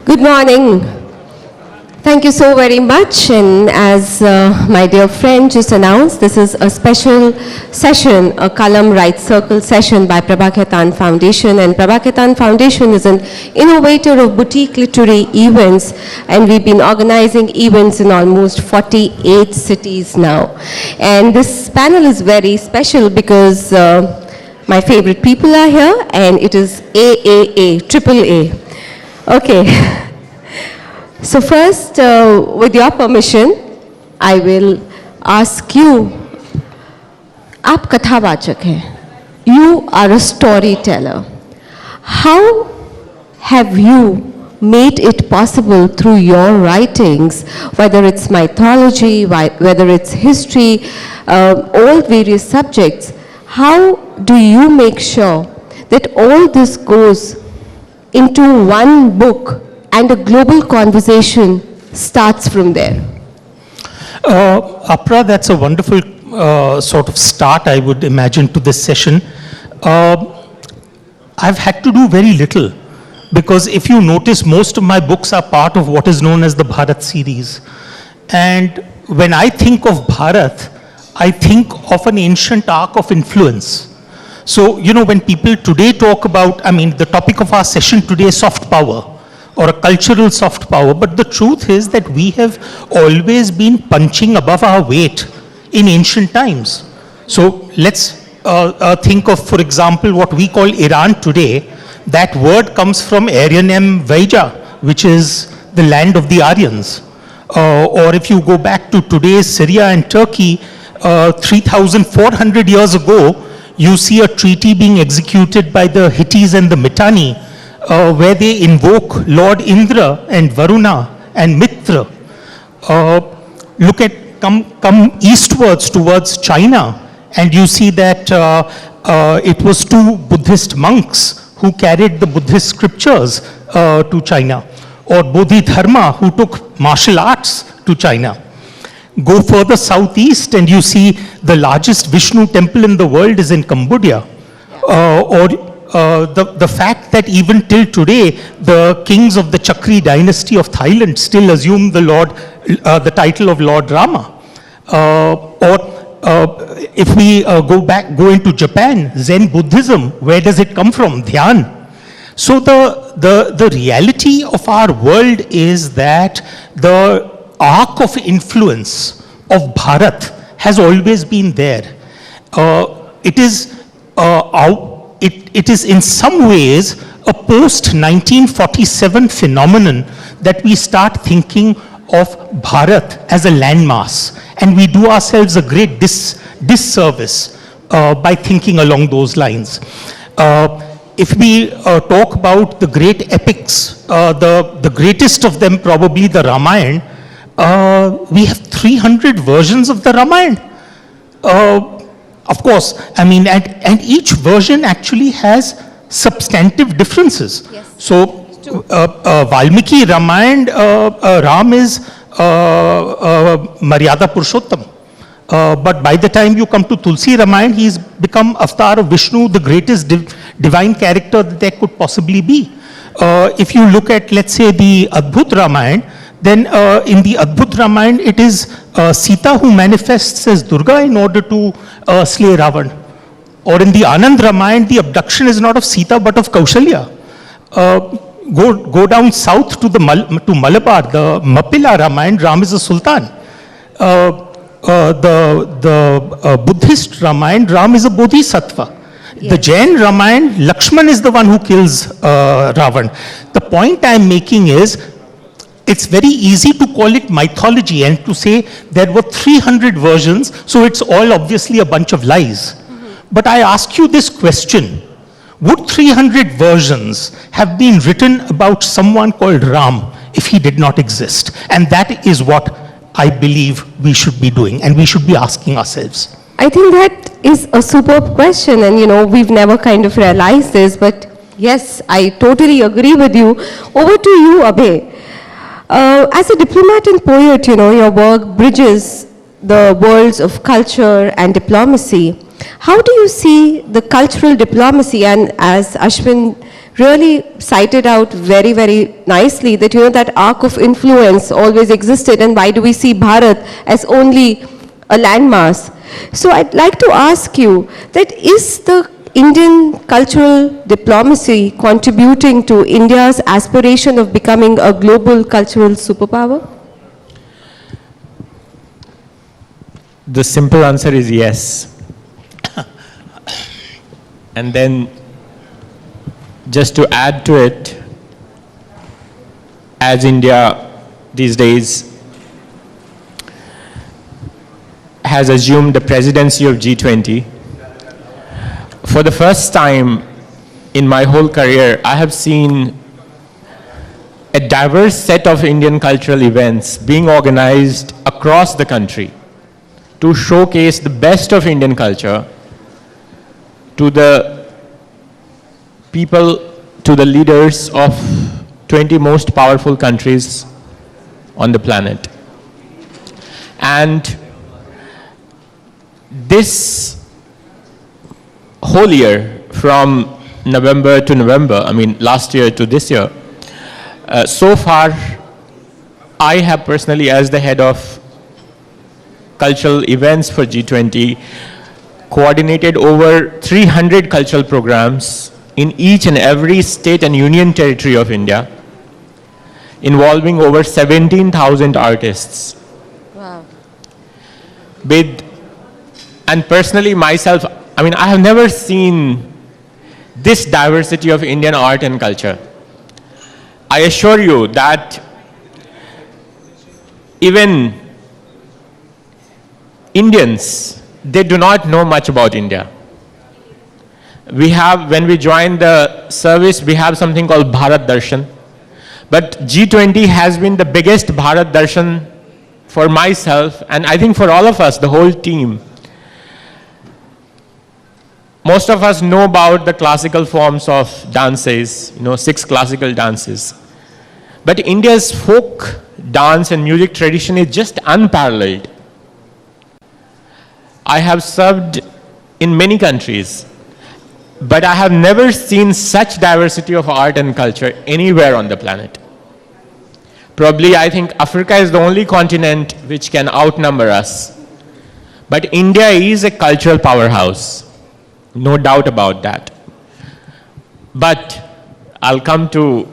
Good morning. Thank you so very much. And as my dear friend just announced, this is a special session, a Kalam Right Circle session by Prabhakhetan Foundation. And Prabhakhetan Foundation is an innovator of boutique literary events. And we've been organizing events in almost 48 cities now. And this panel is very special because my favorite people are here, and it is AAA, triple A. Okay. So first, with your permission, I will ask you, आप कथावाचक हैं, you are a storyteller. How have you made it possible through your writings, whether it's mythology, whether it's history, all various subjects, how do you make sure that all this goes into one book and a global conversation starts from there? Apra, that's a wonderful sort of start, I would imagine, to this session. I've had to do very little, because if you notice, most of my books are part of what is known as the Bharat series. And when I think of Bharat, I think of an ancient arc of influence. So, you know, when people today talk about, I mean, the topic of our session today is soft power, or a cultural soft power, but the truth is that we have always been punching above our weight in ancient times. So let's think of, for example, what we call Iran today. That word comes from Aryanem Vaija, which is the land of the Aryans. Or if you go back to today's Syria and Turkey, 3,400 years ago, you see a treaty being executed by the Hittites and the Mitanni, where they invoke Lord Indra and Varuna and Mitra. Look at, come eastwards towards China, and you see that it was two Buddhist monks who carried the Buddhist scriptures to China, or Bodhidharma, who took martial arts to China. Go further southeast and you see the largest Vishnu temple in the world is in Cambodia. The fact that even till today, the kings of the Chakri dynasty of Thailand still assume the title of Lord Rama. If we go into Japan, Zen Buddhism, where does it come from? Dhyan. So the reality of our world is that the arc of influence of Bharat has always been there. It is in some ways a post-1947 phenomenon that we start thinking of Bharat as a landmass, and we do ourselves a great disservice by thinking along those lines. If we talk about the great epics, the greatest of them probably the Ramayana, we have 300 versions of the Ramayana. Of course, I mean, and each version actually has substantive differences. Yes. So, Valmiki Ramayana, Ram is Maryada Purushottam. But by the time you come to Tulsi Ramayana, he's become Avatar of Vishnu, the greatest divine character that there could possibly be. If you look at, let's say, the Adbhut Ramayana, then in the Adbhut Ramayana, it is Sita who manifests as Durga in order to slay Ravan. Or in the Anand Ramayana, the abduction is not of Sita but of Kaushalya. Go down south to Malabar, the Mapila Ramayana, Ram is a Sultan. The Buddhist Ramayana, Ram is a Bodhisattva. Yes. The Jain Ramayana, Lakshman is the one who kills Ravan. The point I'm making is, it's very easy to call it mythology and to say there were 300 versions, so it's all obviously a bunch of lies. Mm-hmm. But I ask you this question, would 300 versions have been written about someone called Ram if he did not exist? And that is what I believe we should be doing, and we should be asking ourselves. I think that is a superb question, and you know, we've never kind of realized this, but yes, I totally agree with you. Over to you, Abhay. As a diplomat and poet, you know, your work bridges the worlds of culture and diplomacy. How do you see the cultural diplomacy? And as Ashwin really cited out very, very nicely that, that arc of influence always existed, and why do we see Bharat as only a landmass? So I'd like to ask you that is the Indian cultural diplomacy contributing to India's aspiration of becoming a global cultural superpower? The simple answer is yes. And then, just to add to it, as India these days has assumed the presidency of G20, for the first time in my whole career, I have seen a diverse set of Indian cultural events being organized across the country to showcase the best of Indian culture to the people, to the leaders of 20 most powerful countries on the planet. And this whole year, from November to November, I mean last year to this year, so far I have personally, as the head of cultural events for G20, coordinated over 300 cultural programs in each and every state and union territory of India, involving over 17,000 artists. Wow. And personally myself, I mean, I have never seen this diversity of Indian art and culture. I assure you that even Indians, they do not know much about India. We have, when we join the service, we have something called Bharat Darshan. But G20 has been the biggest Bharat Darshan for myself, and I think for all of us, the whole team. Most of us know about the classical forms of dances, 6 classical dances. But India's folk dance and music tradition is just unparalleled. I have served in many countries, but I have never seen such diversity of art and culture anywhere on the planet. Probably, I think Africa is the only continent which can outnumber us. But India is a cultural powerhouse, no doubt about that. But I'll come to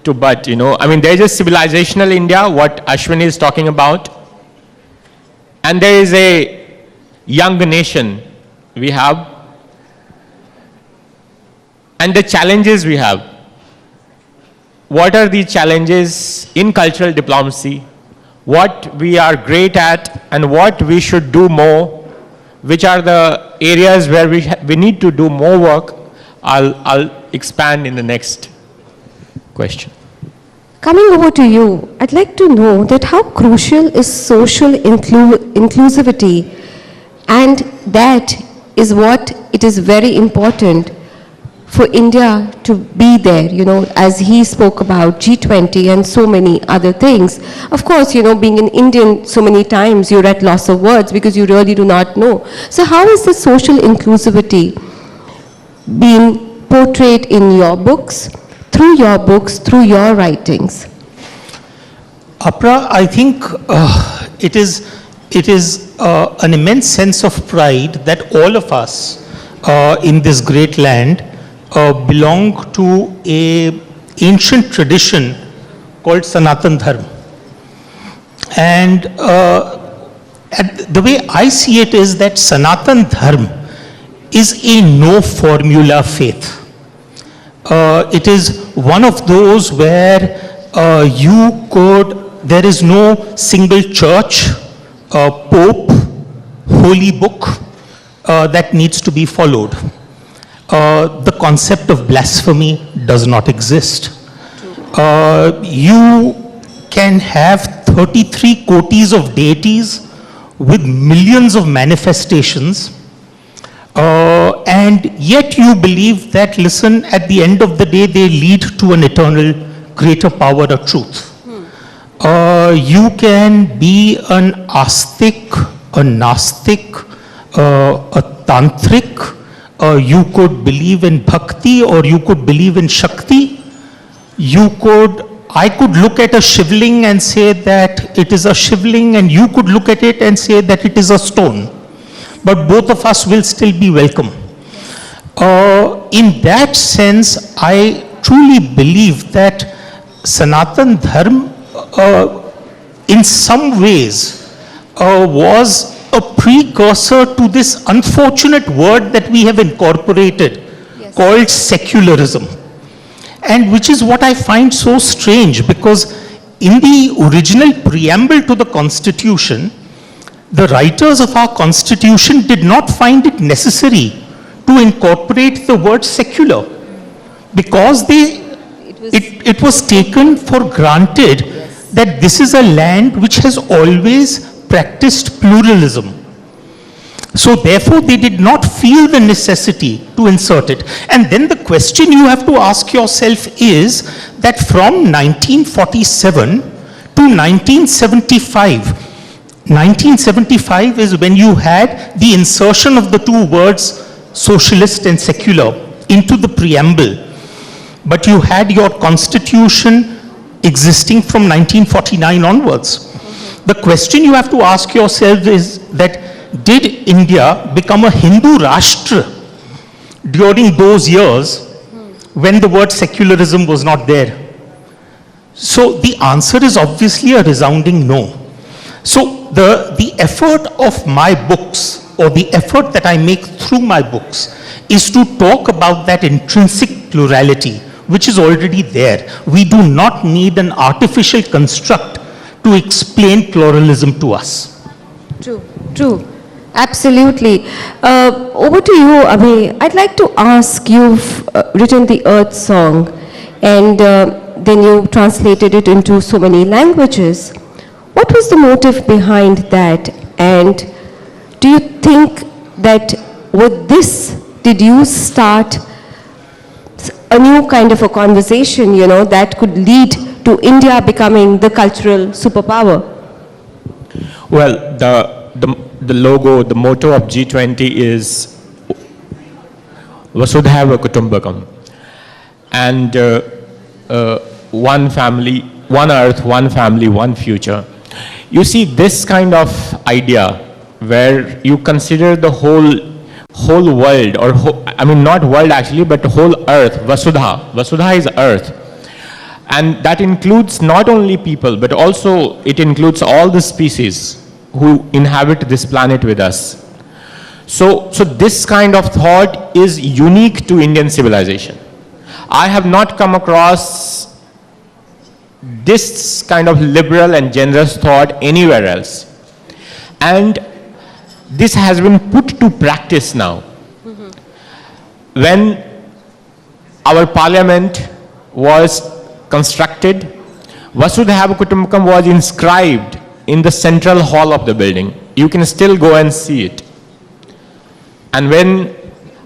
but, I mean, there is a civilizational India, what Ashwini is talking about, and there is a young nation we have, and the challenges we have. What are the challenges in cultural diplomacy? What we are great at and what we should do more? Which are the areas where we need to do more work? I'll expand in the next question. Coming over to you, I'd like to know that how crucial is social inclusivity, and that is what it is very important for India to be there, as he spoke about G20 and so many other things. Of course, being an Indian so many times, you're at loss of words because you really do not know. So how is the social inclusivity being portrayed in your books, through your writings? Apra, I think it is an immense sense of pride that all of us in this great land belong to an ancient tradition called Sanatan Dharma. And the way I see it is that Sanatan Dharma is a no formula faith. It is one of those where there is no single church, pope, holy book that needs to be followed. The concept of blasphemy does not exist. You can have 33 kotis of deities with millions of manifestations, and yet you believe that, listen, at the end of the day, they lead to an eternal greater power or truth. You can be an astic, a nastic, a tantric, You could believe in bhakti or you could believe in shakti. I could look at a shivling and say that it is a shivling, and you could look at it and say that it is a stone. But both of us will still be welcome. In that sense, I truly believe that Sanatan Dharma, in some ways, was a precursor to this unfortunate word that we have incorporated, called secularism. And which is what I find so strange, because in the original preamble to the Constitution, the writers of our Constitution did not find it necessary to incorporate the word secular, because it was taken for granted that this is a land which has always practiced pluralism. So therefore, they did not feel the necessity to insert it. And then the question you have to ask yourself is that from 1947 to 1975, 1975 is when you had the insertion of the two words socialist and secular into the preamble. But you had your constitution existing from 1949 onwards. The question you have to ask yourself is that, did India become a Hindu Rashtra during those years when the word secularism was not there? So the answer is obviously a resounding no. So the effort of my books, or the effort that I make through my books, is to talk about that intrinsic plurality which is already there. We do not need an artificial construct to explain pluralism to us. True. Absolutely. Over to you, Abhi. I'd like to ask, you've written the Earth Song, and then you translated it into so many languages. What was the motive behind that? And do you think that with this, did you start a new kind of a conversation, that could lead to India becoming the cultural superpower? Well, the logo, the motto of G20 is Vasudhaiva Kutumbakam. And one family, one earth, one family, one future. You see, this kind of idea where you consider the whole world, or not world actually, but the whole earth, Vasudha. Vasudha is earth. And that includes not only people, but also it includes all the species who inhabit this planet with us. So this kind of thought is unique to Indian civilization. I have not come across this kind of liberal and generous thought anywhere else. And this has been put to practice now. When our parliament was constructed, Vasudhaiva Kutumbakam was inscribed in the central hall of the building. You can still go and see it. And when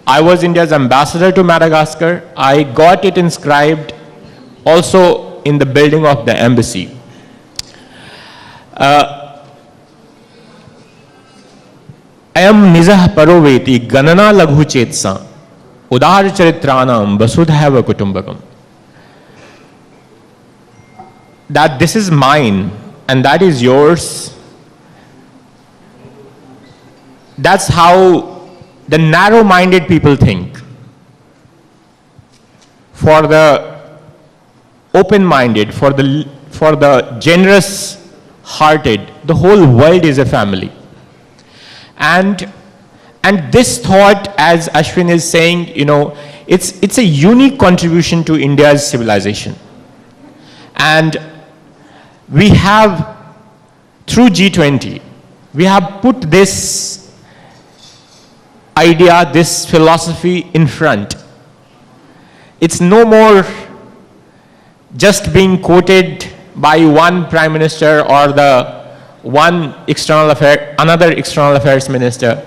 I was India's ambassador to Madagascar, I got it inscribed also in the building of the embassy. Ayam nizah paroveti ganana laghu chetsa udar charitranam vasudhaiva kutumbakam. That this is mine and that is yours. That's how the narrow-minded people think. For the open-minded, for the generous-hearted, the whole world is a family. And this thought, as Ashwin is saying, it's a unique contribution to India's civilization. And we have, through G20, we have put this idea, this philosophy in front. It's no more just being quoted by one prime minister or another external affairs minister,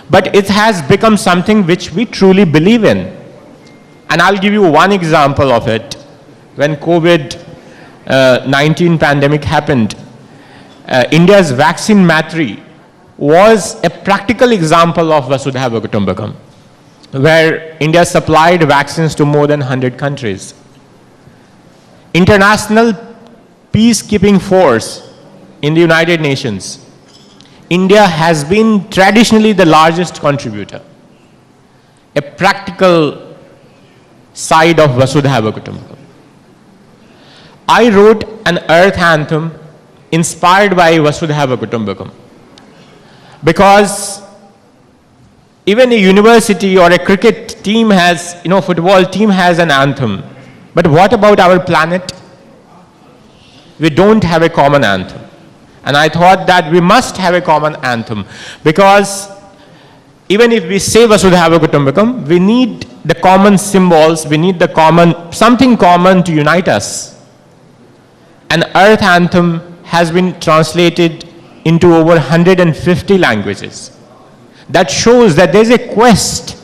but it has become something which we truly believe in. And I'll give you one example of it. When COVID-19 pandemic happened, India's vaccine matri was a practical example of Vasudhaiva Kutumbakam. where India supplied vaccines to more than 100 countries. International peacekeeping force in the United Nations. India has been traditionally the largest contributor. A practical side of Vasudhaiva Kutumbakam. I wrote an earth anthem inspired by Vasudhaiva Kutumbakam. Because even a university or a cricket team has, football team has an anthem. But what about our planet? We don't have a common anthem. And I thought that we must have a common anthem. Because even if we say Vasudhaiva Kutumbakam, we need the common symbols, we need something common to unite us. An earth anthem has been translated into over 150 languages. That shows that there's a quest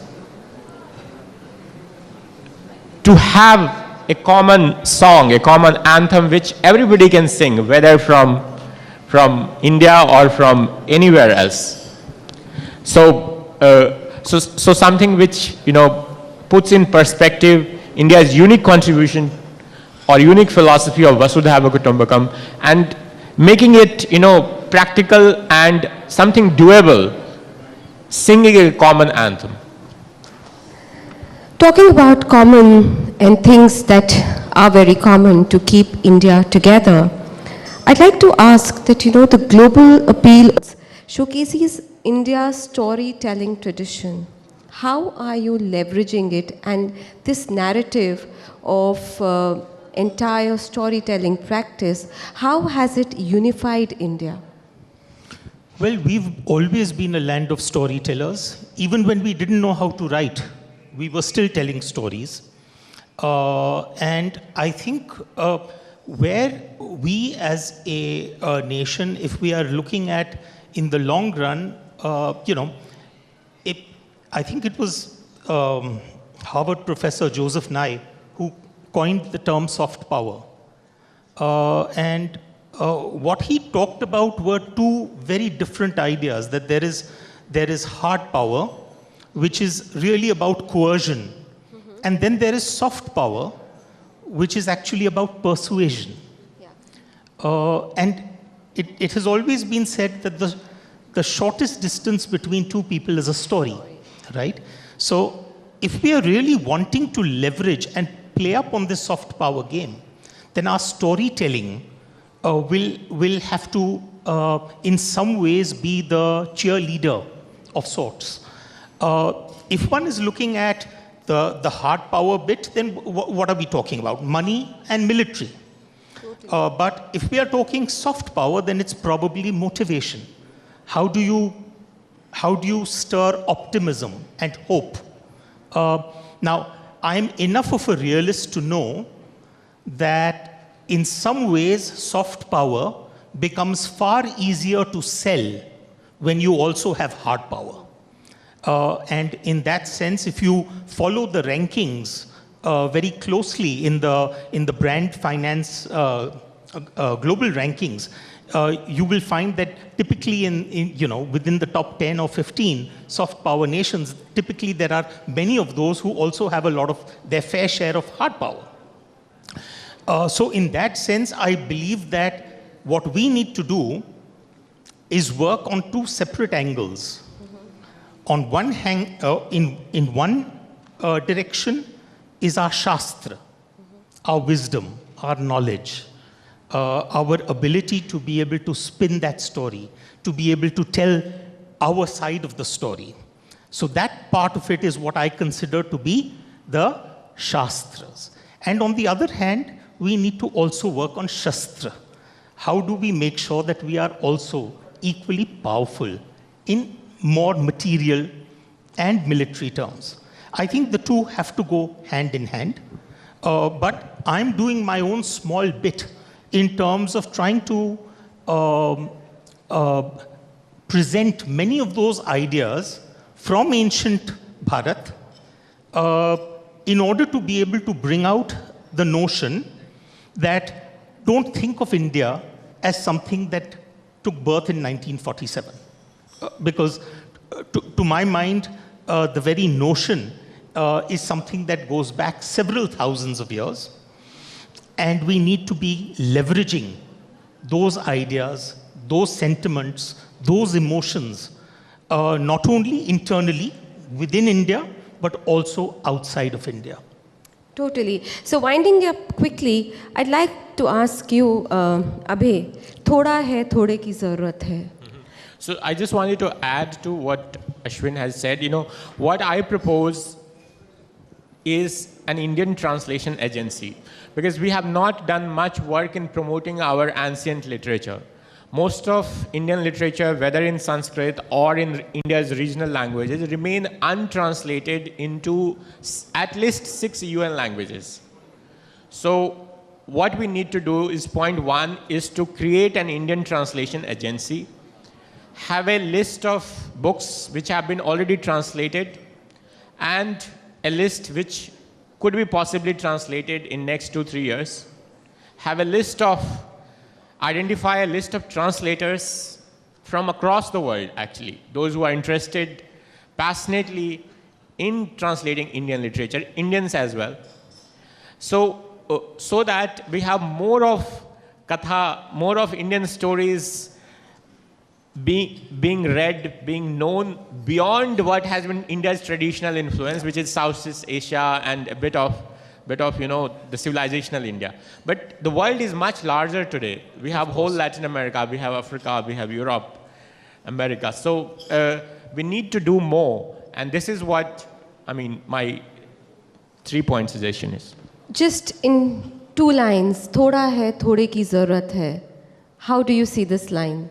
to have a common song, a common anthem which everybody can sing, whether from India or from anywhere else. So something which puts in perspective India's unique contribution or unique philosophy of Vasudhaiva Kutumbakam and making it practical and something doable, singing a common anthem. Talking about common and things that are very common to keep India together, I'd like to ask that, the global appeal showcases India's storytelling tradition. How are you leveraging it and this narrative of entire storytelling practice, how has it unified India? Well, we've always been a land of storytellers. Even when we didn't know how to write, we were still telling stories. And I think where we as a nation, if we are looking at in the long run, I think it was Harvard professor Joseph Nye who coined the term soft power. And what he talked about were two very different ideas, that there is hard power, which is really about coercion. And then there is soft power, which is actually about persuasion. Yeah. And it has always been said that the shortest distance between two people is a story, right? So if we are really wanting to leverage and play up on this soft power game, then our storytelling will have to, in some ways, be the cheerleader of sorts. If one is looking at the hard power bit, then what are we talking about? Money and military. But if we are talking soft power, then it's probably motivation. How do you stir optimism and hope? Now, I'm enough of a realist to know that in some ways, soft power becomes far easier to sell when you also have hard power. And in that sense, if you follow the rankings very closely in the brand finance global rankings, you will find that typically within the top 10 or 15 soft power nations, typically there are many of those who also have a lot of their fair share of hard power. So in that sense, I believe that what we need to do is work on two separate angles. On one hand, in one direction is our Shastra, our wisdom, our knowledge, our ability to be able to spin that story, to be able to tell our side of the story. So that part of it is what I consider to be the Shastras. And on the other hand, we need to also work on Shastra. How do we make sure that we are also equally powerful in more material and military terms? I think the two have to go hand in hand. But I'm doing my own small bit in terms of trying to present many of those ideas from ancient Bharat in order to be able to bring out the notion that don't think of India as something that took birth in 1947. Because to my mind, the very notion is something that goes back several thousands of years. And we need to be leveraging those ideas, those sentiments, those emotions, not only internally within India, but also outside of India. Totally. So winding up quickly, I'd like to ask you, Abhay, thoda hai, thode ki zarurat hai. So I just wanted to add to what Ashwin has said. You know, what I propose is an Indian translation agency, because we have not done much work in promoting our ancient literature. Most of Indian literature, whether in Sanskrit or in India's regional languages, remain untranslated into at least 6 UN languages. So what we need to do is, point one is to create an Indian translation agency, have a list of books which have been already translated, and a list which could be possibly translated in next 2-3 years. Identify a list of translators from across the world, actually, those who are interested passionately in translating Indian literature, Indians as well. So that we have more of katha, more of Indian stories being read, being known beyond what has been India's traditional influence, which is Southeast Asia and a bit of the civilizational India. But the world is much larger today. We have whole Latin America, we have Africa, we have Europe, America. So we need to do more. And this is what, my 3-point suggestion is. Just in 2 lines, thoda hai, thode ki zarurat hai. How do you see this line?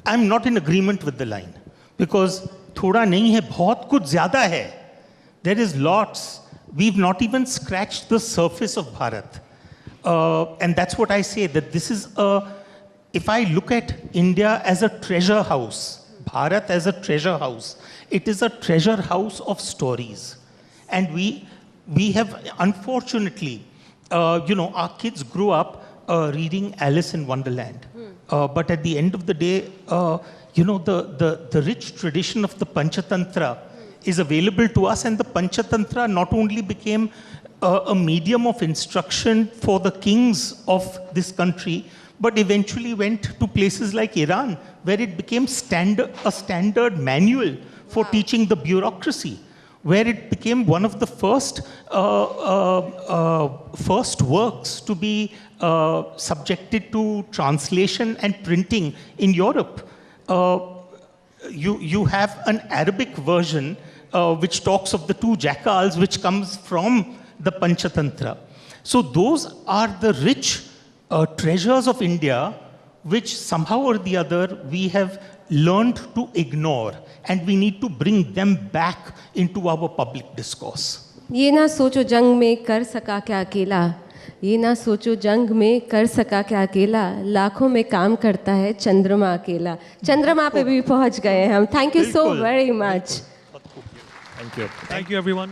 I'm not in agreement with the line, because thoda nahi hai, bahut kuch zyada hai. There is lots. We've not even scratched the surface of Bharat. And that's what I say, that this is if I look at India as a treasure house, Bharat as a treasure house, it is a treasure house of stories. And we have, unfortunately, our kids grew up reading Alice in Wonderland. But at the end of the day, the rich tradition of the Panchatantra is available to us, and the Panchatantra not only became a medium of instruction for the kings of this country, but eventually went to places like Iran, where it became a standard manual for teaching the bureaucracy, where it became one of the first works to be subjected to translation and printing in Europe. You have an Arabic version which talks of the 2 jackals, which comes from the Panchatantra. So those are the rich treasures of India, which somehow or the other we have learned to ignore, and we need to bring them back into our public discourse. ये ना सोचो जंग में कर सका क्या अकेला, ये ना सोचो जंग में कर सका क्या अकेला, लाखों में काम करता है चंद्रमा अकेला. चंद्रमा पे भी पहुंच गए हम. Thank you so very much. Thank you. Thank you, everyone.